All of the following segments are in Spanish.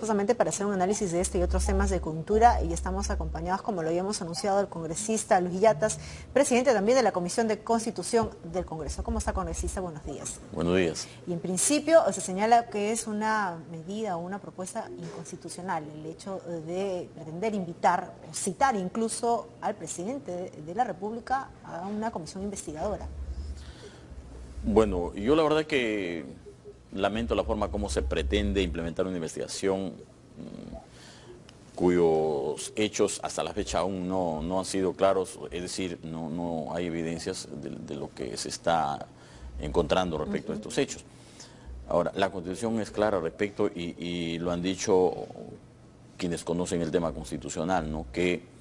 justamente para hacer un análisis de este y otros temas de coyuntura, y estamos acompañados, como lo habíamos anunciado, del congresista Luis Yatas, presidente también de la Comisión de Constitución del Congreso. ¿Cómo está, congresista? Buenos días. Buenos días. Y en principio se señala que es una medida o una propuesta inconstitucional el hecho de pretender invitar o citar incluso al presidente de la República a una comisión investigadora. Bueno, yo la verdad que lamento la forma como se pretende implementar una investigación cuyos hechos hasta la fecha aún no han sido claros, es decir, no hay evidencias de lo que se está encontrando respecto a estos hechos. Ahora, la Constitución es clara respecto, y lo han dicho quienes conocen el tema constitucional, ¿no? Que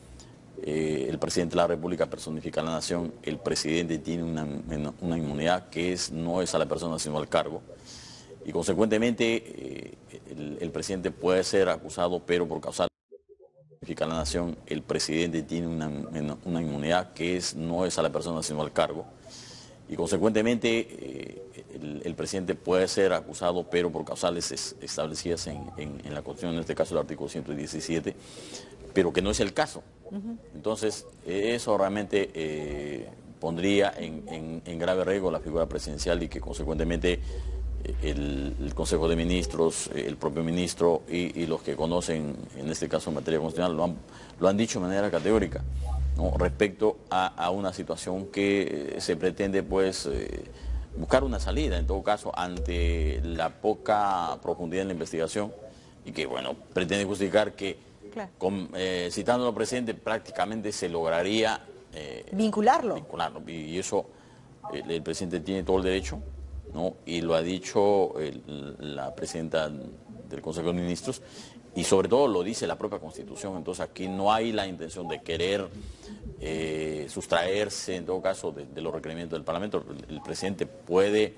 el presidente de la República personifica a la nación, el presidente tiene una inmunidad que no es a la persona sino al cargo, y consecuentemente el presidente puede ser acusado, pero por causar a la nación, el presidente tiene una inmunidad que no es a la persona sino al cargo, y consecuentemente el presidente puede ser acusado, pero por causales establecidas en la Constitución, en este caso el artículo 117, pero que no es el caso. Entonces, eso realmente pondría en grave riesgo la figura presidencial, y que consecuentemente el Consejo de Ministros, el propio ministro y los que conocen, en este caso en materia constitucional, lo han dicho de manera categórica, ¿no? Respecto a una situación que se pretende pues buscar una salida, en todo caso, ante la poca profundidad en la investigación, y que, bueno, pretende justificar que citando al presidente prácticamente se lograría vincularlo. Y eso el presidente tiene todo el derecho, ¿no? Y lo ha dicho la presidenta del Consejo de Ministros, y sobre todo lo dice la propia Constitución. Entonces aquí no hay la intención de querer sustraerse, en todo caso, de los requerimientos del Parlamento. El presidente puede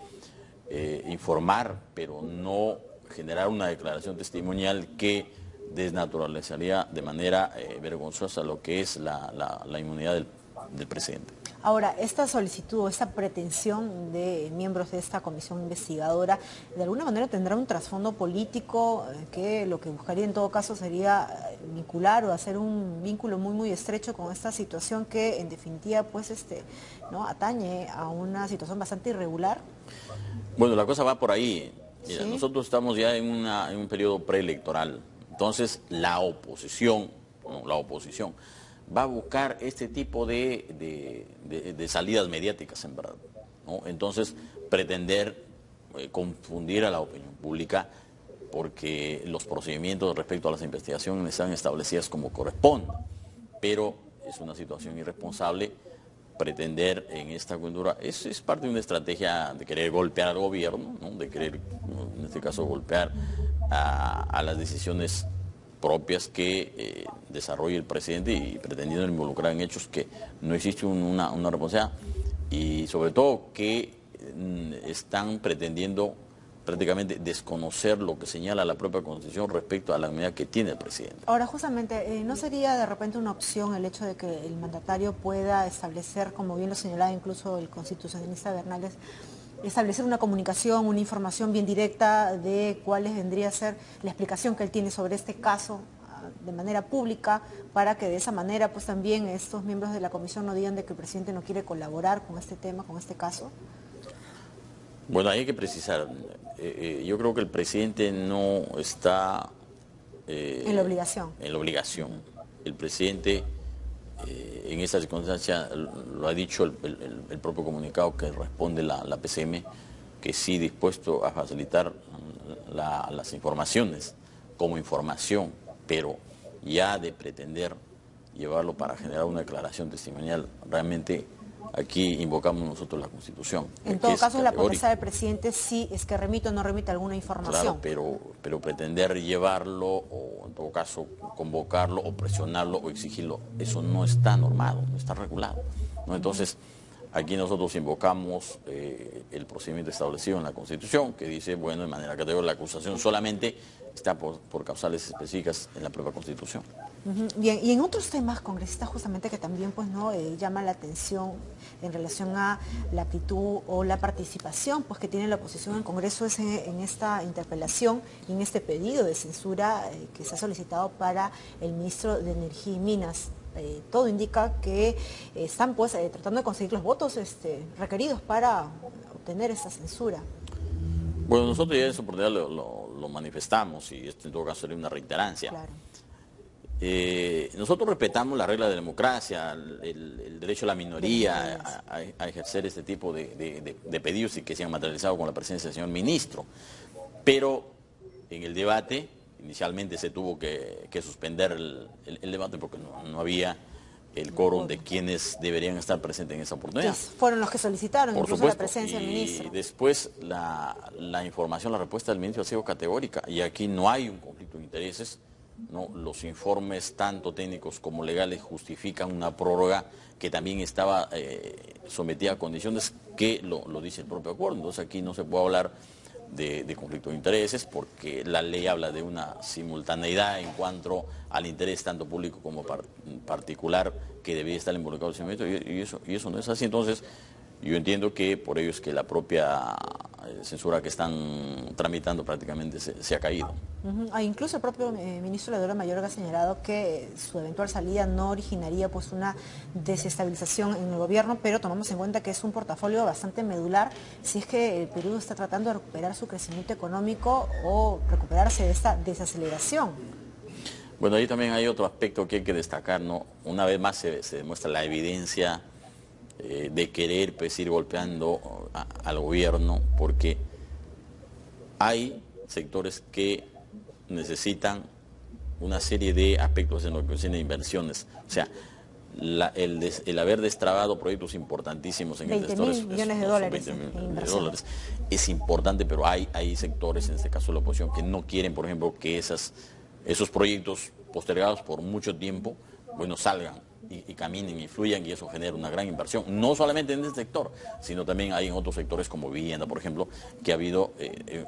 informar, pero no generar una declaración testimonial que desnaturalizaría de manera vergonzosa lo que es la inmunidad del presidente. Ahora, esta solicitud o esta pretensión de miembros de esta comisión investigadora, de alguna manera tendrá un trasfondo político que lo que buscaría en todo caso sería vincular o hacer un vínculo muy estrecho con esta situación que en definitiva pues ¿no? atañe a una situación bastante irregular. Bueno, la cosa va por ahí. Mira, ¿sí? Nosotros estamos ya en un periodo preelectoral. Entonces la oposición va a buscar este tipo de salidas mediáticas, en verdad, ¿no? Entonces pretender confundir a la opinión pública, porque los procedimientos respecto a las investigaciones están establecidas como corresponde, pero es una situación irresponsable pretender en esta coyuntura. Es parte de una estrategia de querer golpear al gobierno, ¿no? De querer, en este caso, golpear a las decisiones propias que desarrolla el presidente, y pretendiendo involucrar en hechos que no existe una responsabilidad, y sobre todo que están pretendiendo prácticamente desconocer lo que señala la propia Constitución respecto a la inmunidad que tiene el presidente. Ahora, justamente, ¿no sería de repente una opción el hecho de que el mandatario pueda establecer, como bien lo señalaba incluso el constitucionalista Bernales, establecer una comunicación, una información bien directa de cuál vendría a ser la explicación que él tiene sobre este caso de manera pública, para que de esa manera pues también estos miembros de la comisión no digan de que el presidente no quiere colaborar con este tema, con este caso? Bueno, hay que precisar, yo creo que el presidente no está en la obligación. El presidente en esta circunstancia, lo ha dicho el propio comunicado que responde la PCM, que sí dispuesto a facilitar las informaciones como información, pero ya de pretender llevarlo para generar una declaración testimonial, realmente aquí invocamos nosotros la Constitución. En todo caso, la potestad del presidente sí es que remite o no remite alguna información. Claro, pero pretender llevarlo, o en todo caso convocarlo, o presionarlo, o exigirlo, eso no está normado, no está regulado, ¿no? Entonces, Aquí nosotros invocamos el procedimiento establecido en la Constitución, que dice, bueno, de manera categórica, la acusación solamente está por causales específicas en la propia Constitución. Bien, y en otros temas, congresista, justamente que también pues no llama la atención en relación a la actitud o la participación pues que tiene la oposición en el Congreso es en esta interpelación y en este pedido de censura que se ha solicitado para el ministro de Energía y Minas. Todo indica que están pues tratando de conseguir los votos requeridos para obtener esta censura. Bueno, nosotros ya en esa oportunidad lo manifestamos y esto en todo caso sería una reiterancia. Claro. Nosotros respetamos la regla de la democracia, el derecho a la minoría a ejercer este tipo de pedidos y que se han materializado con la presencia del señor ministro. Pero en el debate, inicialmente se tuvo que suspender el debate porque no había el quórum de quienes deberían estar presentes en esa oportunidad. Fueron los que solicitaron, por incluso supuesto, la presencia del ministro. Y después la información, la respuesta del ministro ha sido categórica y aquí no hay un conflicto de intereses. No, los informes tanto técnicos como legales justifican una prórroga que también estaba sometida a condiciones que lo dice el propio acuerdo. Entonces aquí no se puede hablar de conflicto de intereses porque la ley habla de una simultaneidad en cuanto al interés tanto público como particular que debía estar involucrado el señor ministro y eso no es así. Entonces yo entiendo que por ello es que la propia censura que están tramitando prácticamente se ha caído. Incluso el propio ministro Leodoro Mayorga ha señalado que su eventual salida no originaría pues una desestabilización en el gobierno, pero tomamos en cuenta que es un portafolio bastante medular si es que el Perú está tratando de recuperar su crecimiento económico o recuperarse de esta desaceleración. Bueno, ahí también hay otro aspecto que hay que destacar, ¿no? Una vez más se demuestra la evidencia de querer pues, ir golpeando al gobierno, porque hay sectores que necesitan una serie de aspectos en lo que concerne inversiones. O sea, el haber destrabado proyectos importantísimos en el sector 20.000 millones de dólares en inversión. Es importante, pero hay sectores, en este caso la oposición, que no quieren, por ejemplo, que esos proyectos postergados por mucho tiempo, bueno, salgan y caminen y fluyan y eso genera una gran inversión, no solamente en este sector, sino también hay en otros sectores como vivienda, por ejemplo, que ha habido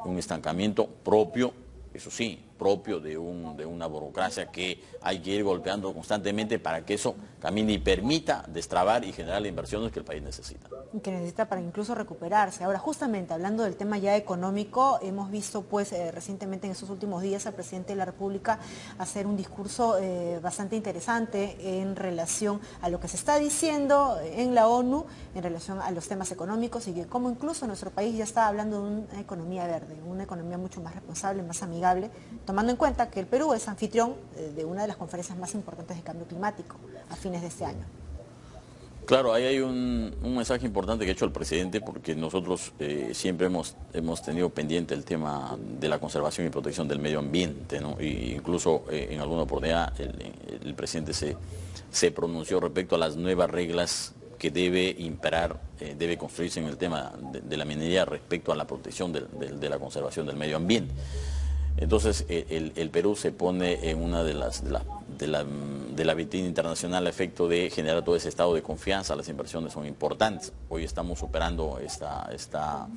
un estancamiento propio, eso sí, propio de una burocracia que hay que ir golpeando constantemente para que eso camine y permita destrabar y generar las inversiones que el país necesita. Y que necesita para incluso recuperarse. Ahora, justamente hablando del tema ya económico, hemos visto pues recientemente en estos últimos días al presidente de la República hacer un discurso bastante interesante en relación a lo que se está diciendo en la ONU, en relación a los temas económicos y que como incluso nuestro país ya está hablando de una economía verde, una economía mucho más responsable, más amigable, tomando en cuenta que el Perú es anfitrión de una de las conferencias más importantes de cambio climático a fines de este año. Claro, ahí hay un mensaje importante que ha hecho el presidente porque nosotros siempre hemos tenido pendiente el tema de la conservación y protección del medio ambiente, ¿no? Y incluso en alguna oportunidad el presidente se pronunció respecto a las nuevas reglas que debe imperar, debe construirse en el tema de la minería respecto a la protección de la conservación del medio ambiente. Entonces el Perú se pone en una de la vitrina internacional a efecto de generar todo ese estado de confianza. Las inversiones son importantes. Hoy estamos superando esta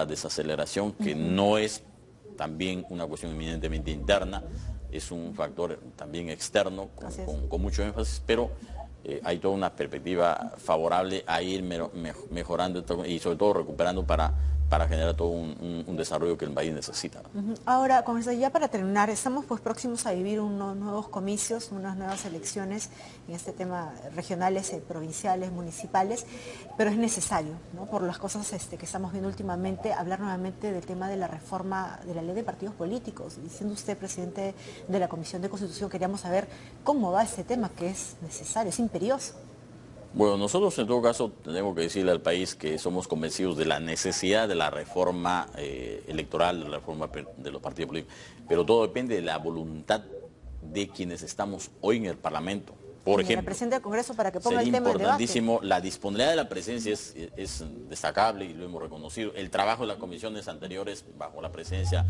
desaceleración que no es también una cuestión eminentemente interna, es un factor también externo con mucho énfasis, pero hay toda una perspectiva favorable a ir mejorando y sobre todo recuperando para generar todo un desarrollo que el país necesita. Ahora, ya para terminar, estamos pues próximos a vivir unos nuevos comicios, unas nuevas elecciones en este tema regionales, provinciales, municipales, pero es necesario, ¿no? Por las cosas que estamos viendo últimamente, hablar nuevamente del tema de la reforma de la ley de partidos políticos. Diciendo usted, presidente de la Comisión de Constitución, queríamos saber cómo va este tema, que es necesario, es imperioso. Bueno, nosotros en todo caso tenemos que decirle al país que somos convencidos de la necesidad de la reforma electoral, de la reforma de los partidos políticos, pero todo depende de la voluntad de quienes estamos hoy en el Parlamento. Por ejemplo, el presidente del Congreso para que ponga el tema en debate. Importantísimo, la disponibilidad de la presencia es destacable y lo hemos reconocido. El trabajo de las comisiones anteriores bajo la presencia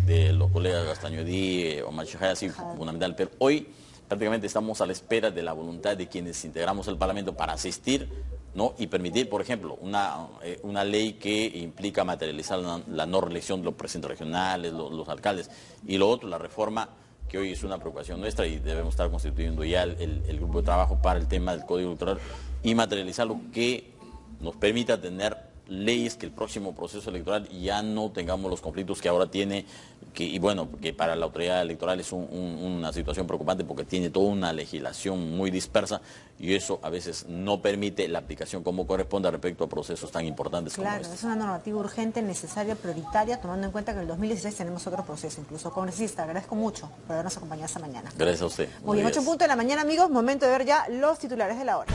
de los colegas Gastañodí o Machijay ha sido fundamental, pero hoy prácticamente estamos a la espera de la voluntad de quienes integramos el Parlamento para asistir ¿no? Y permitir, por ejemplo, una ley que implica materializar la no reelección de los presidentes regionales, los alcaldes. Y lo otro, la reforma, que hoy es una preocupación nuestra y debemos estar constituyendo ya el grupo de trabajo para el tema del Código Electoral y materializar lo que nos permita tener leyes que el próximo proceso electoral ya no tengamos los conflictos que ahora tiene, y bueno, que para la autoridad electoral es una situación preocupante porque tiene toda una legislación muy dispersa y eso a veces no permite la aplicación como corresponde respecto a procesos tan importantes como este. Claro, es una normativa urgente, necesaria, prioritaria, tomando en cuenta que en el 2016 tenemos otro proceso, incluso congresista. Agradezco mucho por habernos acompañado esta mañana. Gracias a usted. Muy bien, 8:00 de la mañana, amigos, momento de ver ya los titulares de la hora.